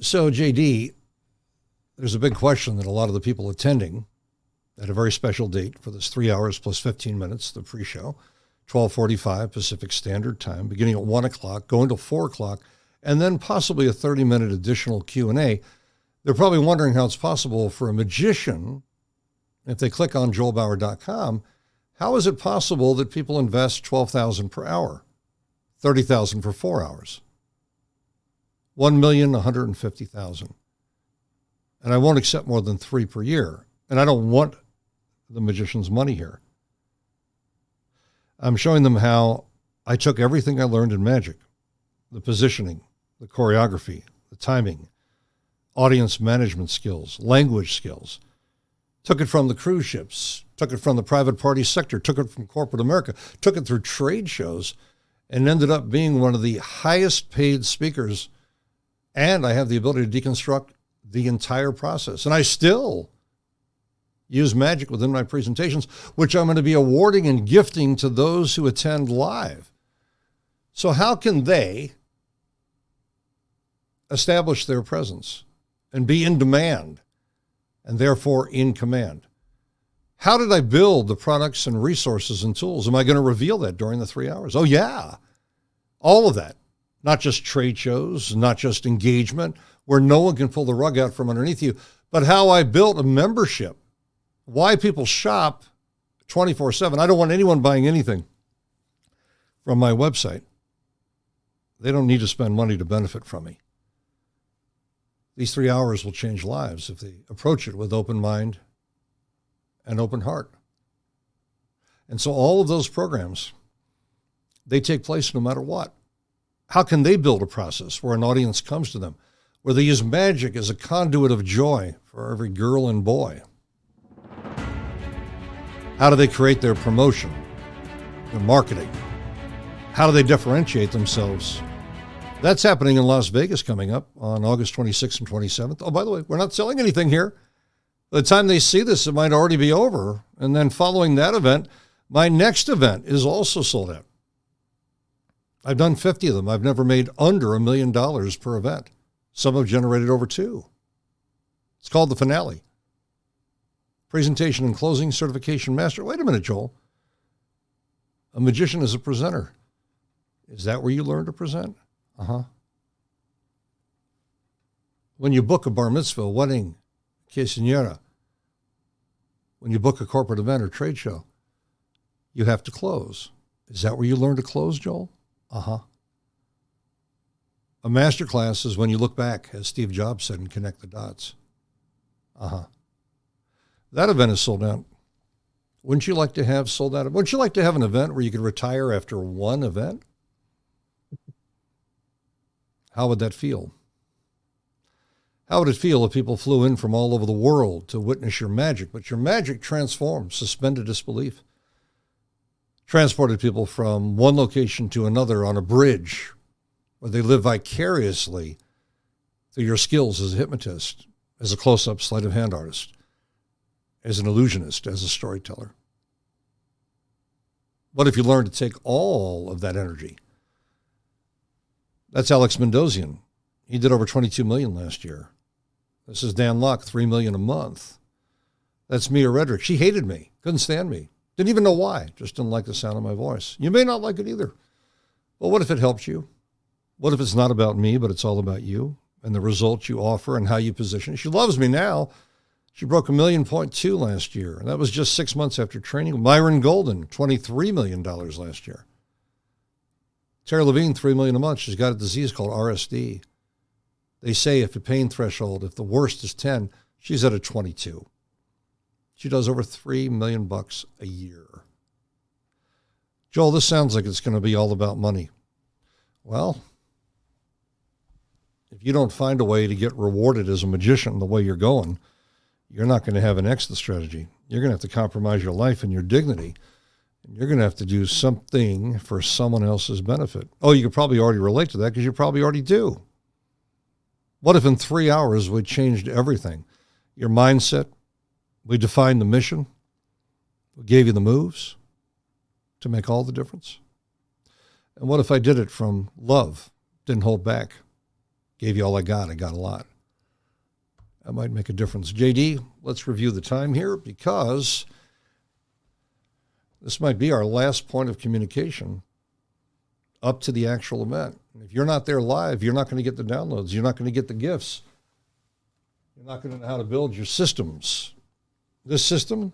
So, JD, there's a big question that a lot of the people attending at a very special date for this 3 hours plus 15 minutes, the pre-show, 12:45 Pacific Standard Time, beginning at 1 o'clock, going to 4 o'clock, and then possibly a 30-minute additional Q&A. They're probably wondering how it's possible for a magician, if they click on joelbauer.com, how is it possible that people invest $12,000 per hour, $30,000 for 4 hours, $1,150,000, and I won't accept more than 3 per year, and I don't want the magician's money here. I'm showing them how I took everything I learned in magic, the positioning, the choreography, the timing, audience management skills, language skills, took it from the cruise ships, took it from the private party sector, took it from corporate America, took it through trade shows, and ended up being one of the highest paid speakers. And I have the ability to deconstruct the entire process. And I still use magic within my presentations, which I'm going to be awarding and gifting to those who attend live. So how can they establish their presence and be in demand and therefore in command? How did I build the products and resources and tools? Am I going to reveal that during the 3 hours? Oh, yeah. All of that. Not just trade shows, not just engagement, where no one can pull the rug out from underneath you, but how I built a membership. Why people shop 24/7. I don't want anyone buying anything from my website. They don't need to spend money to benefit from me. These 3 hours will change lives if they approach it with open mind and open heart. And so all of those programs, they take place no matter what. How can they build a process where an audience comes to them, where they use magic as a conduit of joy for every girl and boy? How do they create their promotion, their marketing? How do they differentiate themselves? That's happening in Las Vegas coming up on August 26th and 27th. Oh, by the way, we're not selling anything here. By the time they see this, it might already be over. And then following that event, my next event is also sold out. I've done 50 of them. I've never made under $1 million per event. Some have generated over 2. It's called the finale. Presentation and closing certification master. Wait a minute, Joel. A magician is a presenter. Is that where you learn to present? Uh-huh. When you book a bar mitzvah, wedding, quinceañera, when you book a corporate event or trade show, you have to close. Is that where you learn to close, Joel? Uh-huh. A master class is when you look back, as Steve Jobs said, and connect the dots. Uh-huh. That event is sold out. Wouldn't you like to have sold out? Wouldn't you like to have an event where you could retire after one event? How would that feel? How would it feel if people flew in from all over the world to witness your magic, but your magic transformed, suspended disbelief, transported people from one location to another on a bridge where they live vicariously through your skills as a hypnotist, as a close-up sleight of hand artist, as an illusionist, as a storyteller? What if you learned to take all of that energy? That's Alex Mendozian. He did over 22 million last year. This is Dan Locke, 3 million a month. That's Mia Redrick. She hated me, couldn't stand me. Didn't even know why, just didn't like the sound of my voice. You may not like it either. Well, what if it helps you? What if it's not about me, but it's all about you and the results you offer and how you position? She loves me now. She broke $1.2 million last year, and that was just 6 months after training. Myron Golden, $23 million last year. Tara Levine, $3 million a month. She's got a disease called RSD. They say if the pain threshold, if the worst is 10, she's at a 22. She does over $3 million a year. Joel, this sounds like it's going to be all about money. Well, if you don't find a way to get rewarded as a magician the way you're going, you're not going to have an exit strategy. You're going to have to compromise your life and your dignity. And you're going to have to do something for someone else's benefit. Oh, you could probably already relate to that because you probably already do. What if in 3 hours we changed everything? Your mindset, we defined the mission, we gave you the moves to make all the difference? And what if I did it from love, didn't hold back, Gave you all I got a lot. That might make a difference. JD, let's review the time here because this might be our last point of communication up to the actual event. If you're not there live, you're not going to get the downloads. You're not going to get the gifts. You're not going to know how to build your systems. This system,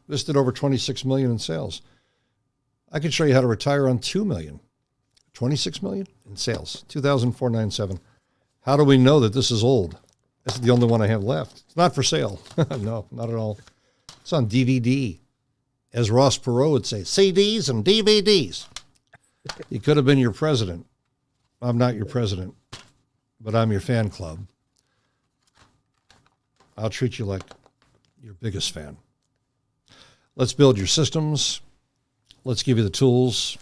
this did over 26 million in sales. I could show you how to retire on 2 million. 26 million in sales, 2,497. How do we know that this is old? This is the only one I have left. It's not for sale. No, not at all. It's on DVD. As Ross Perot would say, CDs and DVDs. He could have been your president. I'm not your president, but I'm your fan club. I'll treat you like your biggest fan. Let's build your systems. Let's give you the tools.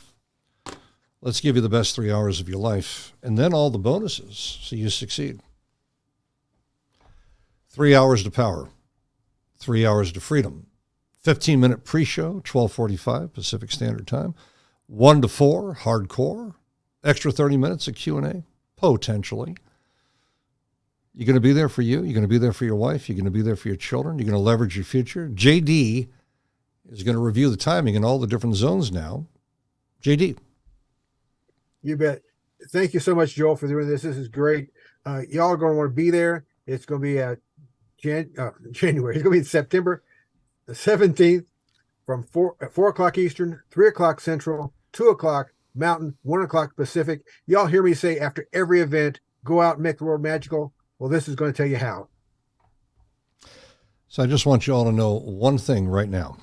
Let's give you the best 3 hours of your life, and then all the bonuses so you succeed. 3 hours to power, 3 hours to freedom, 15-minute pre-show, 12:45 Pacific Standard Time, 1 to 4 hardcore, extra 30 minutes of Q&A, potentially. You're going to be there for you. You're going to be there for your wife. You're going to be there for your children. You're going to leverage your future. JD is going to review the timing in all the different zones now. JD. You bet. Thank you so much, Joel, for doing this. This is great. Y'all are going to want to be there. It's going to be January. It's going to be September the 17th from 4 o'clock Eastern, 3 o'clock Central, 2 o'clock Mountain, 1 o'clock Pacific. Y'all hear me say after every event, go out and make the world magical. Well, this is going to tell you how. So I just want you all to know one thing right now.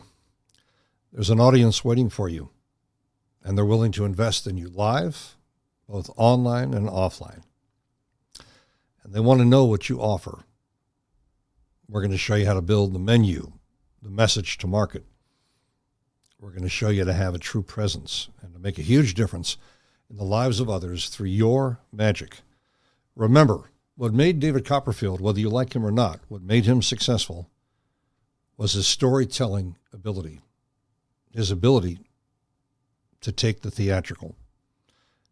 There's an audience waiting for you, and they're willing to invest in you live, both online and offline. And they want to know what you offer. We're going to show you how to build the menu, the message to market. We're going to show you how to have a true presence and to make a huge difference in the lives of others through your magic. Remember, what made David Copperfield, whether you like him or not, what made him successful was his storytelling ability, his ability to take the theatrical,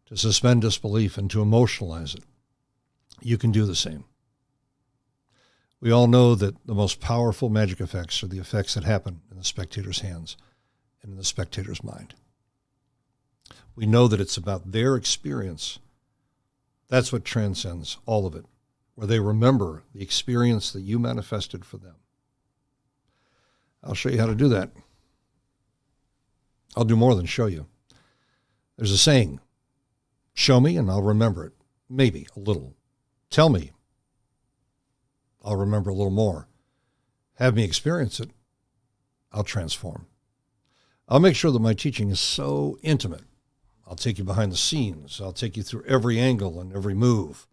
to suspend disbelief, and to emotionalize it. You can do the same. We all know that the most powerful magic effects are the effects that happen in the spectator's hands and in the spectator's mind. We know that it's about their experience. That's what transcends all of it, where they remember the experience that you manifested for them. I'll show you how to do that. I'll do more than show you. There's a saying, show me and I'll remember it. Maybe a little. Tell me, I'll remember a little more. Have me experience it, I'll transform. I'll make sure that my teaching is so intimate. I'll take you behind the scenes. I'll take you through every angle and every move.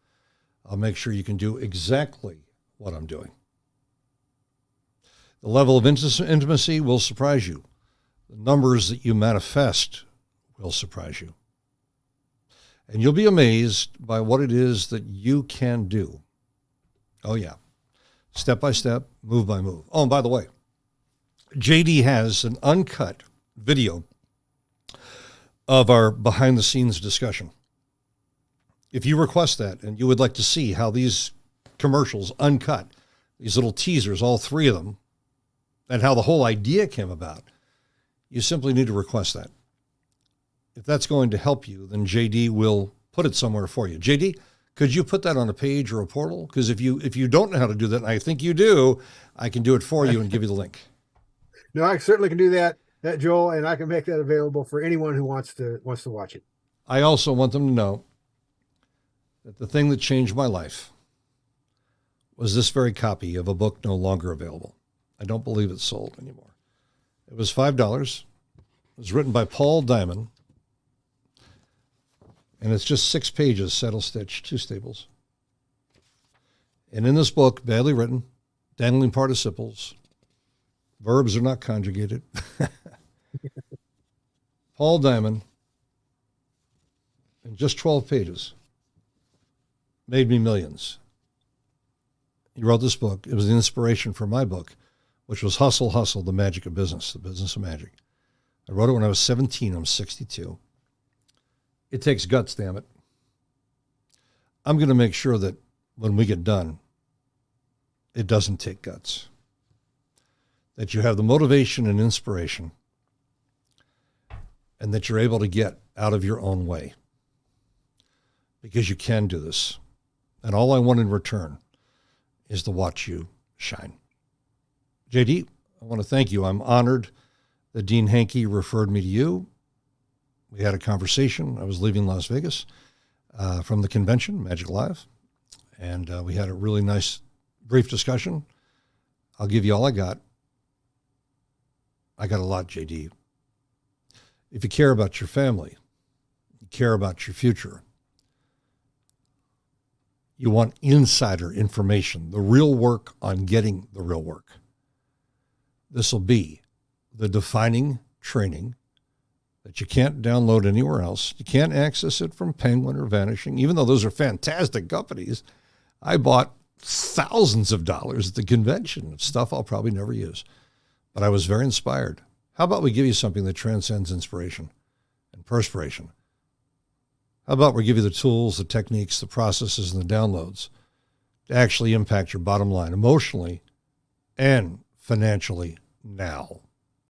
I'll make sure you can do exactly what I'm doing. The level of intimacy will surprise you. The numbers that you manifest will surprise you. And you'll be amazed by what it is that you can do. Oh, yeah. Step by step, move by move. Oh, and by the way, JD has an uncut video of our behind-the-scenes discussion. If you request that and you would like to see how these commercials uncut, these little teasers, all three of them, and how the whole idea came about, you simply need to request that. If that's going to help you, then JD will put it somewhere for you. JD, could you put that on a page or a portal? Because if you don't know how to do that, and I think you do, I can do it for you and give you the link. No, I certainly can do that, Joel, and I can make that available for anyone who wants to watch it. I also want them to know that the thing that changed my life was this very copy of a book no longer available. I don't believe it's sold anymore. It was $5. It was written by Paul Diamond. And it's just 6 pages, saddle stitch, 2 staples. And in this book, badly written, dangling participles, verbs are not conjugated. Paul Diamond, in just 12 pages, made me millions. He wrote this book. It was the inspiration for my book, which was Hustle, Hustle, The Magic of Business, The Business of Magic. I wrote it when I was 17. I'm 62. It takes guts, damn it. I'm going to make sure that when we get done, it doesn't take guts. That you have the motivation and inspiration, and that you're able to get out of your own way. Because you can do this. And all I want in return is to watch you shine. JD, I want to thank you. I'm honored that Dean Hankey referred me to you. We had a conversation. I was leaving Las Vegas from the convention, Magic Live, and we had a really nice, brief discussion. I'll give you all I got. I got a lot, JD. If you care about your family, you care about your future, you want insider information, the real work on getting the real work, this will be the defining training that you can't download anywhere else. You can't access it from Penguin or Vanishing, even though those are fantastic companies. I bought thousands of dollars at the convention of stuff I'll probably never use. But I was very inspired. How about we give you something that transcends inspiration and perspiration? How about we give you the tools, the techniques, the processes, and the downloads to actually impact your bottom line emotionally and financially now?